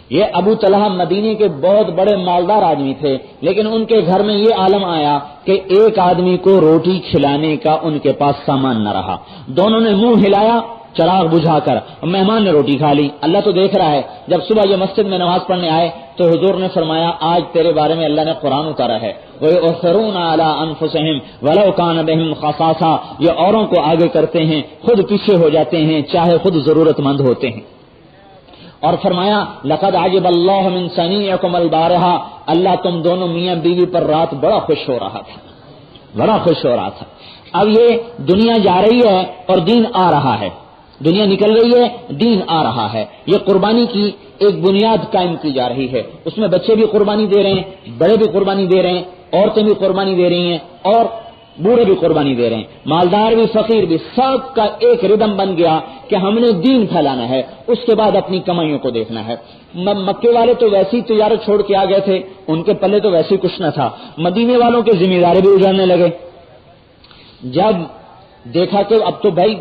یہ ابو طلحہ مدینے کے بہت بڑے مالدار آدمی تھے، لیکن ان کے گھر میں یہ عالم آیا کہ ایک آدمی کو روٹی کھلانے کا ان کے پاس سامان نہ رہا، دونوں نے منہ ہلایا چراغ بجھا کر، مہمان نے روٹی کھا لی۔ اللہ تو دیکھ رہا ہے۔ جب صبح یہ مسجد میں نماز پڑھنے آئے تو حضور نے فرمایا آج تیرے بارے میں اللہ نے قرآن اتارا ہے، وَيُؤْثِرُونَ عَلَىٰ أَنفُسِهِمْ وَلَوْ كَانَ بِهِمْ خَصَاصَةٌ، یہ اوروں کو آگے کرتے ہیں، خود پیچھے ہو جاتے ہیں چاہے خود ضرورت مند ہوتے ہیں۔ اور فرمایا لقد عجب اللہ من صنیعکم البارحہ، اللہ تم دونوں میاں بیوی پر رات بڑا خوش ہو رہا تھا، بڑا خوش ہو رہا تھا۔ اب یہ دنیا جا رہی ہے اور دین آ رہا ہے، دنیا نکل رہی ہے، دین آ رہا ہے۔ یہ قربانی کی ایک بنیاد قائم کی جا رہی ہے، اس میں بچے بھی قربانی دے رہے ہیں، بڑے بھی قربانی دے رہے ہیں، عورتیں بھی قربانی دے رہی ہیں اور بوڑھے بھی قربانی دے رہے ہیں، مالدار بھی فقیر بھی، سب کا ایک ردم بن گیا کہ ہم نے دین پھیلانا ہے، اس کے بعد اپنی کمائیوں کو دیکھنا ہے۔ مکے والے تو ویسی تجارت چھوڑ کے آ گئے تھے، ان کے پلے تو ویسی کچھ نہ تھا، مدینے والوں کے ذمہ داری بھی اجڑنے لگے۔ جب دیکھا کہ اب تو بھائی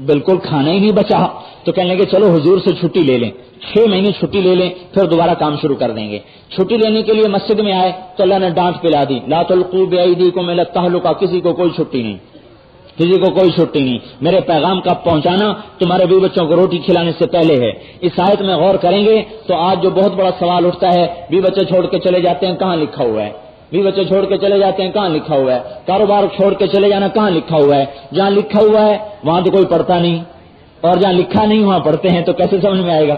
بالکل کھانا ہی نہیں بچا تو کہنے لگے چلو حضور سے چھٹی لے لیں، 6 مہینے چھٹی لے لیں، پھر دوبارہ کام شروع کر دیں گے۔ چھٹی لینے کے لیے مسجد میں آئے تو اللہ نے ڈانٹ پلا دی، لا تلقوا بأیدیکم الی التہلکہ، کسی کو کوئی چھٹی نہیں، کسی کو کوئی چھٹی نہیں، میرے پیغام کا پہنچانا تمہارے بیوی بچوں کو روٹی کھلانے سے پہلے ہے۔ اس آیت میں غور کریں گے تو آج جو بہت بڑا سوال اٹھتا ہے، بیوی بچے چھوڑ کے چلے جاتے ہیں، کہاں لکھا ہوا ہے؟ بیوی بچے چھوڑ کے چلے جاتے ہیں، کہاں لکھا ہوا ہے؟ کاروبار چھوڑ کے چلے جانا کہاں لکھا ہوا ہے؟ جہاں لکھا ہوا ہے وہاں تو کوئی پڑھتا نہیں، اور جہاں لکھا نہیں وہاں پڑھتے ہیں، تو کیسے سمجھ میں آئے گا؟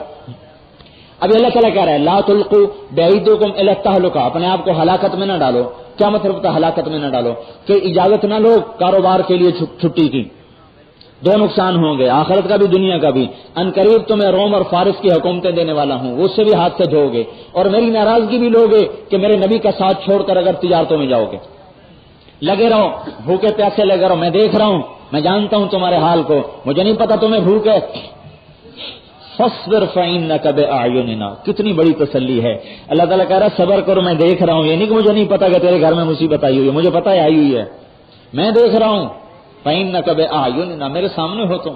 اب اللہ تعالیٰ کہہ رہا ہے لا تلقوا بأیدیکم الی التہلکہ، اپنے آپ کو ہلاکت میں نہ ڈالو۔ کیا مطلب ہوتا ہے ہلاکت میں نہ ڈالو؟ کہ اجازت نہ لو کاروبار کے لیے چھٹی کی، دو نقصان ہوں گے، آخرت کا بھی دنیا کا بھی۔ ان قریب تو میں روم اور فارس کی حکومتیں دینے والا ہوں، اس سے بھی ہاتھ سے دھو گے، اور میری ناراضگی بھی لوگے کہ میرے نبی کا ساتھ چھوڑ کر اگر تجارتوں میں جاؤ گے۔ لگے رہو، بھوکے پیاسے لگے رہو، میں دیکھ رہا ہوں، میں جانتا ہوں تمہارے حال کو، مجھے نہیں پتا تمہیں بھوک ہے۔ فاصبر فإنک بأعیننا، کتنی بڑی تسلی ہے۔ اللہ تعالیٰ کہہ رہا ہے صبر کرو، میں دیکھ رہا ہوں، یہ نہیں کہ مجھے نہیں پتا کہ تیرے گھر میں مصیبت آئی ہوئی ہے، مجھے پتا ہے آئی ہوئی ہے، میں دیکھ رہا ہوں۔ فإنک بأعیننا، میرے سامنے ہو تم۔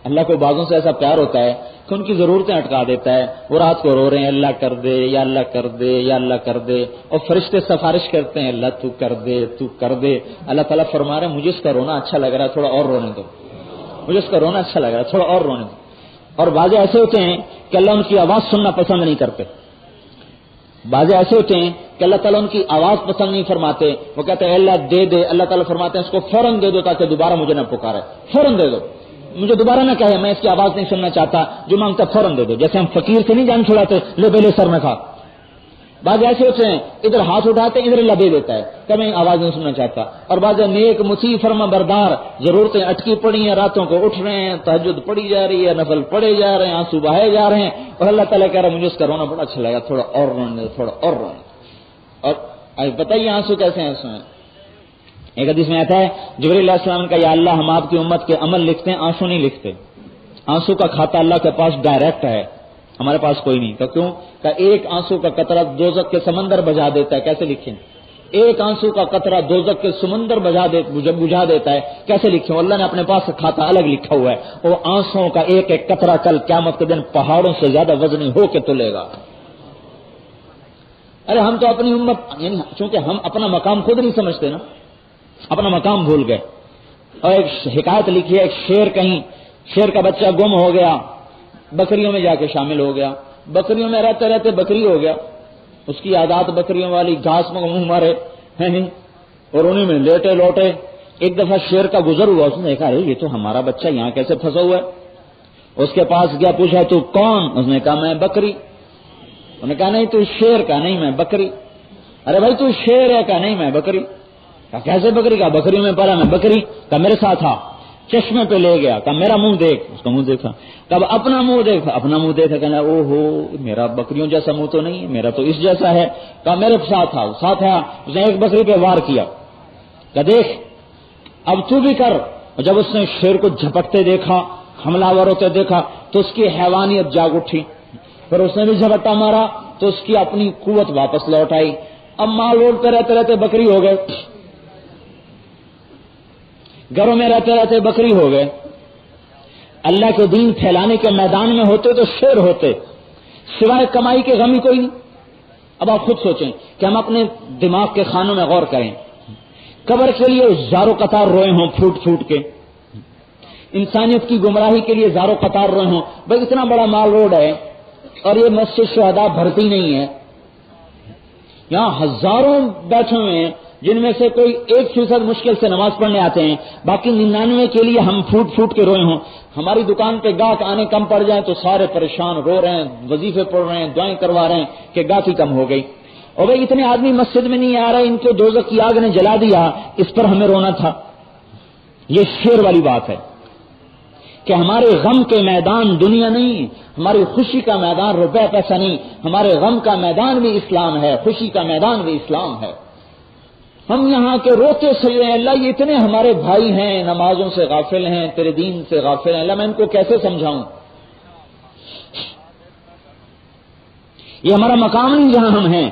اللہ کو بعضوں سے ایسا پیار ہوتا ہے کہ ان کی ضرورتیں اٹکا دیتا ہے، وہ رات کو رو رہے ہیں اللہ کر دے یا اللہ کر دے یا اللہ کر دے، اور فرشتے سفارش کرتے ہیں اللہ تو کر دے تو کر دے۔ اللہ تعالیٰ فرما رہے ہیں مجھے اس کا رونا اچھا لگ رہا ہے، تھوڑا اور رونے دو، مجھے اس کا رونا اچھا لگ رہا ہے، تھوڑا اور رونے دو۔ اور بعض ایسے ہوتے ہیں کہ اللہ ان کی آواز سننا پسند نہیں کرتے، بعض ایسے ہوتے ہیں کہ اللہ تعالیٰ ان کی آواز پسند نہیں فرماتے، وہ کہتے ہیں اللہ دے دے، اللہ تعالیٰ فرماتے ہیں اس کو فوراً دے دو تاکہ دوبارہ مجھے نہ پکارے، فوراً دے دو، مجھے دوبارہ نہ کہے، میں اس کی آواز نہیں سننا چاہتا، جو مانگتا فوراً دے دو۔ جیسے ہم فقیر سے نہیں جان چھڑاتے لے پہلے سر میں کھا، بعض ایسے ہوتے ہیں ادھر ہاتھ اٹھاتے ہیں ادھر اللہ دے دیتا ہے کہ میں آواز نہیں سننا چاہتا، اور بعض نیک مطیع فرما بردار، ضرورتیں اٹکی پڑی ہیں، راتوں کو اٹھ رہے ہیں، تہجد پڑی جا رہی ہے، نفل پڑے جا رہے ہیں، آنسو بہائے جا رہے ہیں، اور اللہ تعالیٰ کہہ رہا ہے مجھے اس کا رونا بڑا اچھا لگا، تھوڑا اور رونے دو، تھوڑا اور رونے دو۔ اور بتائیے آنسو کیسے ہیں؟ آنسو ہیں، ایک حدیث میں آتا ہے جبریل علیہ السلام کا یا اللہ ہم آپ کی امت کے عمل لکھتے ہیں، آنسو نہیں لکھتے، آنسو کا کھاتا اللہ کے پاس ڈائریکٹ ہے، ہمارے پاس کوئی نہیں۔ تو کیوں؟ کہ ایک آنسو کا قطرہ دوزخ کے سمندر بجھا دیتا ہے، کیسے لکھیں؟ ایک آنسو کا قطرہ دوزخ کے سمندر بجھا دیتا ہے، کیسے لکھیں؟ اللہ نے اپنے پاس کھاتا الگ لکھا ہوا ہے، وہ آنسوں کا ایک ایک قطرہ کل قیامت کے دن پہاڑوں سے زیادہ وزنی ہو کے تلے گا۔ ارے ہم تو اپنی امت، یعنی چونکہ ہم اپنا مقام خود نہیں سمجھتے نا، اپنا مقام بھول گئے۔ اور ایک حکایت لکھی ہے، ایک شیر، کہیں شیر کا بچہ گم ہو گیا، بکریوں میں جا کے شامل ہو گیا، بکریوں میں رہتے رہتے بکری ہو گیا، اس کی عادات بکریوں والی، گھاس میں منہ مارے ہیں اور انہیں میں لیٹے لوٹے۔ ایک دفعہ شیر کا گزر ہوا، اس نے دیکھا یہ تو ہمارا بچہ یہاں کیسے پھنسا ہوا ہے، اس کے پاس گیا، پوچھا تو کون؟ اس نے کہا میں بکری۔ انہوں نے کہا نہیں تو شیر کا، نہیں میں بکری۔ ارے بھائی تو شیر ہے؟ کہا نہیں میں بکری۔ کہا کیسے بکری؟ کہا بکریوں میں پڑا میں بکری۔ کہا میرے ساتھ آ، چشمے پہ لے گیا، کہا میرا منہ دیکھ، اس کا منہ دیکھا، کہا اپنا منہ دیکھا، اپنا منہ دیکھا، کہنا او ہو میرا بکریوں جیسا منہ تو نہیں ہے، میرا تو اس جیسا ہے۔ کہا میرے ساتھ آ، ساتھ آیا، اس نے ایک بکری پہ وار کیا، کہا دیکھ اب تو بھی کر۔ اور جب اس نے شیر کو جھپٹتے دیکھا، حملہ آور ہوتے دیکھا تو اس کی حیوانیت جاگ اٹھی، پھر اس نے بھی جھپٹا مارا تو اس کی اپنی قوت واپس لوٹ آئی۔ اب مال اوڑتے رہتے رہتے بکری ہو گئے، گھروں میں رہتے رہتے بکری ہو گئے۔ اللہ کے دین پھیلانے کے میدان میں ہوتے تو شیر ہوتے، سوائے کمائی کے غم ہی کوئی نہیں۔ اب آپ خود سوچیں کہ ہم اپنے دماغ کے خانوں میں غور کریں، قبر کے لیے زاروں قطار روئے ہوں پھوٹ پھوٹ کے، انسانیت کی گمراہی کے لیے زاروں قطار روئے ہوں، بھائی اتنا بڑا مال روڈ ہے اور یہ مسجد شہداء بھرتی نہیں ہے، یہاں ہزاروں بیٹھے ہوئے ہیں جن میں سے کوئی 1% مشکل سے نماز پڑھنے آتے ہیں، باقی 99 کے لیے ہم پھوٹ پھوٹ کے روئے ہوں۔ ہماری دکان پہ گاہک آنے کم پڑ جائیں تو سارے پریشان رو رہے ہیں، وظیفے پڑھ رہے ہیں، دعائیں کروا رہے ہیں کہ گاہکی کم ہو گئی، اور بھائی اتنے آدمی مسجد میں نہیں آ رہے، ان کو دوزخ کی آگ نے جلا دیا، اس پر ہمیں رونا تھا۔ یہ شیر والی بات ہے کہ ہمارے غم کے میدان دنیا نہیں، ہماری خوشی کا میدان روپے پیسہ نہیں، ہمارے غم کا میدان بھی اسلام ہے، خوشی کا میدان بھی اسلام ہے۔ ہم یہاں کے روتے سجے ہیں، اللہ یہ اتنے ہمارے بھائی ہیں نمازوں سے غافل ہیں، تیرے دین سے غافل ہیں، اللہ میں ان کو کیسے سمجھاؤں؟ یہ ہمارا مقام نہیں جہاں ہم ہیں،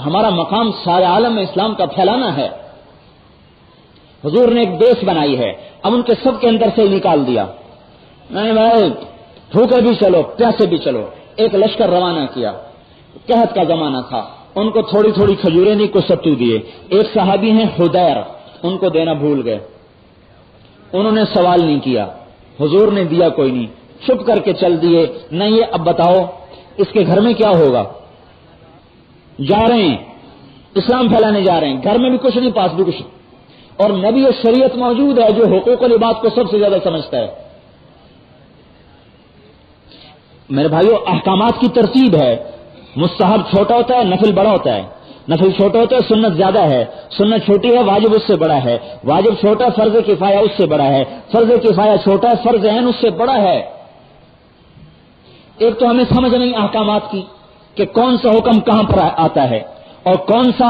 ہمارا مقام سارے عالم میں اسلام کا پھیلانا ہے۔ حضور نے ایک بیس بنائی ہے، اب ان کے سب کے اندر سے نکال دیا، نہیں بھائی بھوکے بھی چلو پیاسے بھی چلو۔ ایک لشکر روانہ کیا، قحط کا زمانہ تھا، ان کو تھوڑی تھوڑی کھجوریں دی، کچھ ستو دیے۔ ایک صحابی ہیں حدیر، ان کو دینا بھول گئے، انہوں نے سوال نہیں کیا، حضور نے دیا کوئی نہیں، چھپ کر کے چل دیے۔ نہیں یہ اب بتاؤ اس کے گھر میں کیا ہوگا؟ جا رہے ہیں اسلام پھیلانے جا رہے ہیں، گھر میں بھی کچھ نہیں پاس بھی کچھ، اور نبی شریعت موجود ہے جو حقوق العباد کو سب سے زیادہ سمجھتا ہے۔ میرے بھائیو احکامات کی ترتیب ہے، مستحب چھوٹا ہوتا ہے نفل بڑا ہوتا ہے، نفل چھوٹا ہوتا ہے سنت زیادہ ہے، سنت چھوٹی ہے واجب اس سے بڑا ہے، واجب چھوٹا ہے فرض کفایہ اس سے بڑا ہے، فرض کفایہ چھوٹا ہے فرض عین اس سے بڑا ہے۔ ایک تو ہمیں سمجھ نہیں احکامات کی کہ کون سا حکم کہاں پر آتا ہے اور کون سا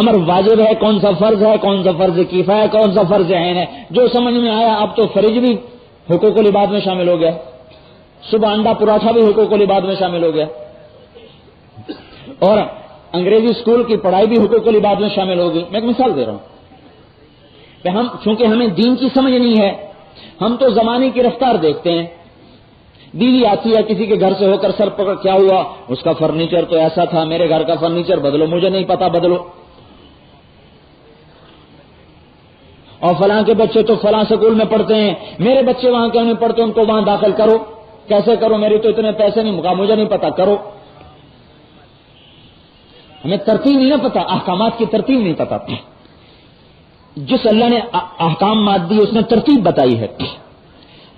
امر واجب ہے، کون سا فرض ہے، کون سا فرض کفایہ ہے، کون سا فرض عین ہے۔ جو سمجھ میں آیا اب تو فریج بھی حقوق العباد میں شامل ہو گیا، صبح انڈا پراٹھا بھی حقوق العباد میں شامل ہو گیا، اور انگریزی اسکول کی پڑھائی بھی حقوق العباد میں شامل ہوگی۔ میں ایک مثال دے رہا ہوں کہ ہم چونکہ ہمیں دین کی سمجھ نہیں ہے، ہم تو زمانے کی رفتار دیکھتے ہیں، بیوی آتی ہے کسی کے گھر سے ہو کر سر پکڑ کیا ہوا، اس کا فرنیچر تو ایسا تھا، میرے گھر کا فرنیچر بدلو، مجھے نہیں پتا بدلو، اور فلاں کے بچے تو فلاں سکول میں پڑھتے ہیں، میرے بچے وہاں کیوں نہیں پڑھتے، ان کو وہاں داخل کرو، کیسے کرو، میری تو اتنے پیسے نہیں، مجھے نہیں پتا، کرو۔ ہمیں ترتیب نہیں نا پتا، احکامات کی ترتیب نہیں پتا۔ جس اللہ نے احکام ماد دی اس نے ترتیب بتائی ہے۔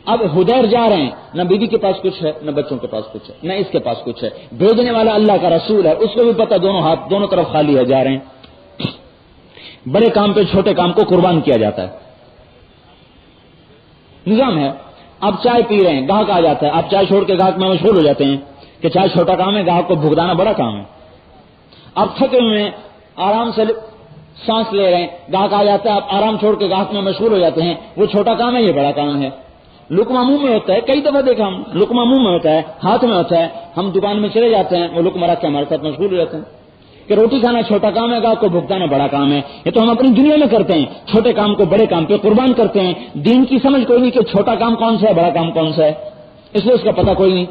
اب حدیر جا رہے ہیں، نہ بیوی کے پاس کچھ ہے، نہ بچوں کے پاس کچھ ہے، نہ اس کے پاس کچھ ہے، بھیجنے والا اللہ کا رسول ہے، اس کو بھی پتا دونوں ہاتھ دونوں طرف خالی ہے، جا رہے ہیں۔ بڑے کام پہ چھوٹے کام کو قربان کیا جاتا ہے، نظام ہے۔ آپ چائے پی رہے ہیں، گاہک آ جاتا ہے، آپ چائے چھوڑ کے گاہک میں مشغول ہو جاتے ہیں کہ چائے چھوٹا کام ہے، گاہک کو بھگتانا بڑا کام ہے۔ آپ تھکے ہوئے ہیں، آرام سے سانس لے رہے ہیں، گاہک آ جاتا ہے، آپ آرام چھوڑ کے گاہک میں مشغول ہو جاتے ہیں، وہ چھوٹا کام ہے، یہ بڑا کام ہے۔ لقمہ منہ میں ہوتا ہے، کئی دفعہ دیکھا ہم، لقمہ منہ میں ہوتا ہے، ہاتھ میں ہوتا ہے، ہم دکان میں چلے جاتے ہیں، وہ لقمہ رکھ کے ہمارے ساتھ مشغول ہو جاتے ہیں کہ روٹی کھانا چھوٹا کام ہے، گاہک کو بھگتانا بڑا کام ہے۔ یہ تو ہم اپنی دنیا میں کرتے ہیں، چھوٹے کام کو بڑے کام پہ قربان کرتے ہیں۔ دین کی سمجھ کوئی نہیں کہ چھوٹا کام کون سا ہے، بڑا کام کون سا ہے، اس لیے اس کا پتہ کوئی نہیں۔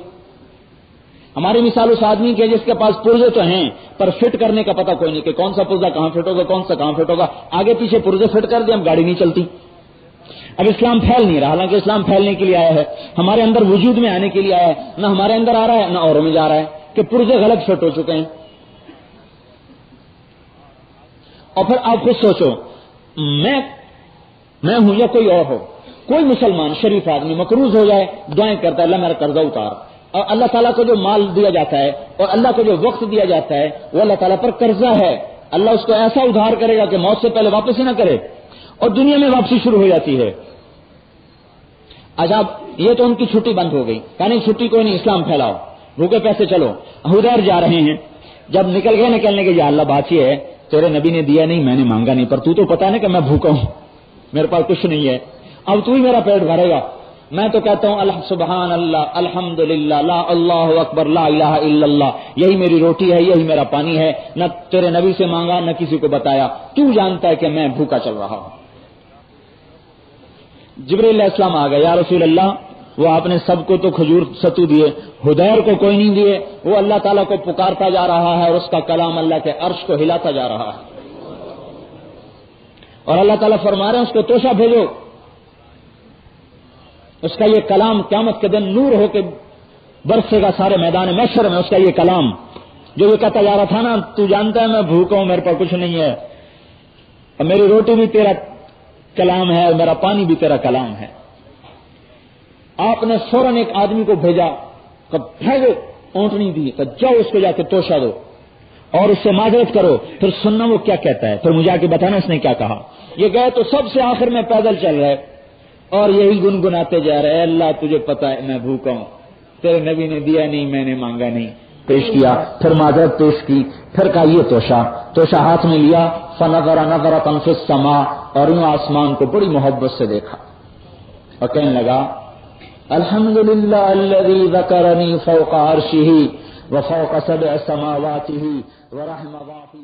ہماری مثال اس آدمی کی ہے جس کے پاس پرزے تو ہیں پر فٹ کرنے کا پتہ کوئی نہیں کہ کون سا پرزا کہاں فٹ ہوگا، کون سا کہاں فٹ ہوگا، آگے پیچھے پرزے فٹ کر دیں اب گاڑی نہیں چلتی۔ اب اسلام پھیل نہیں رہا، حالانکہ اسلام پھیلنے کے لیے آیا ہے، ہمارے اندر وجود میں آنے کے لیے آیا ہے، نہ ہمارے اندر آ رہا ہے نہ اوروں میں جا رہا ہے، کہ پرزے غلط فٹ ہو چکے ہیں۔ اور پھر آپ خود سوچو، میں ہوں یا کوئی اور ہو، کوئی مسلمان شریف آدمی مقروض ہو جائے، دعائیں کرتا ہے اللہ میرا قرضہ اتار، اور اللہ تعالیٰ کو جو مال دیا جاتا ہے اور اللہ کو جو وقت دیا جاتا ہے وہ اللہ تعالیٰ پر قرضہ ہے، اللہ اس کو ایسا ادھار کرے گا کہ موت سے پہلے واپس ہی نہ کرے، اور دنیا میں واپسی شروع ہو جاتی ہے۔ اچھا، یہ تو ان کی چھٹی بند ہو گئی، کہا نہیں چھٹی کوئی نہیں، اسلام پھیلاؤ، بھوکے پیسے چلو، حدیر جا رہے ہیں، جب نکلنے کے یا اللہ بات یہ ہے تیرے نبی نے دیا نہیں، میں نے مانگا نہیں، پر تو پتا نہیں کہ میں بھوکا ہوں، میرے پاس کچھ نہیں ہے، اب تو ہی میرا پیٹ بھرے گا، میں تو کہتا ہوں سبحان اللہ، الحمدللہ، لا اللہ اکبر، لا الہ الا اللہ، یہی میری روٹی ہے، یہی میرا پانی ہے، نہ تیرے نبی سے مانگا نہ کسی کو بتایا، تو جانتا ہے کہ میں بھوکا چل رہا ہوں۔ جبرائیل علیہ السلام آ گئے، یا رسول اللہ وہ آپ نے سب کو تو کھجور ستو دیے، حدیر کو کوئی نہیں دیے، وہ اللہ تعالیٰ کو پکارتا جا رہا ہے اور اس کا کلام اللہ کے عرش کو ہلاتا جا رہا ہے، اور اللہ تعالیٰ فرما رہے ہیں اس کو توشہ بھیجو، اس کا یہ کلام قیامت کے دن نور ہو کے برسے گا سارے میدان محشر میں، اس کا یہ کلام جو یہ کہتا جا رہا تھا نا تو جانتا ہے میں بھوکا ہوں، میرے پاس کچھ نہیں ہے، اور میری روٹی بھی تیرا کلام ہے اور میرا پانی بھی تیرا کلام ہے۔ آپ نے فوراً ایک آدمی کو بھیجا کہ بھیجو، اونٹنی دی کہ جاؤ اس کو جا کے توشہ دو اور اس سے معذرت کرو، پھر سننا وہ کیا کہتا ہے، پھر مجھے آ کے بتانا اس نے کیا کہا۔ یہ گئے تو سب سے آخر میں پیدل چل رہے اور یہی گنگناتے جا رہے، اللہ تجھے پتا ہے میں بھوکا ہوں، تیرے نبی نے دیا نہیں، میں نے مانگا نہیں، پیش کیا، پھر معذرت پیش کی، پھر کہا یہ توشہ ہاتھ میں لیا، فنظر نظرۃ فی السماء، اور یوں آسمان کو بڑی محبت سے دیکھا اور کہنے لگا الحمدللہ الذی ذکرنی فوق عرشہ وفوق سبع سماواتہ ورحم ذاتی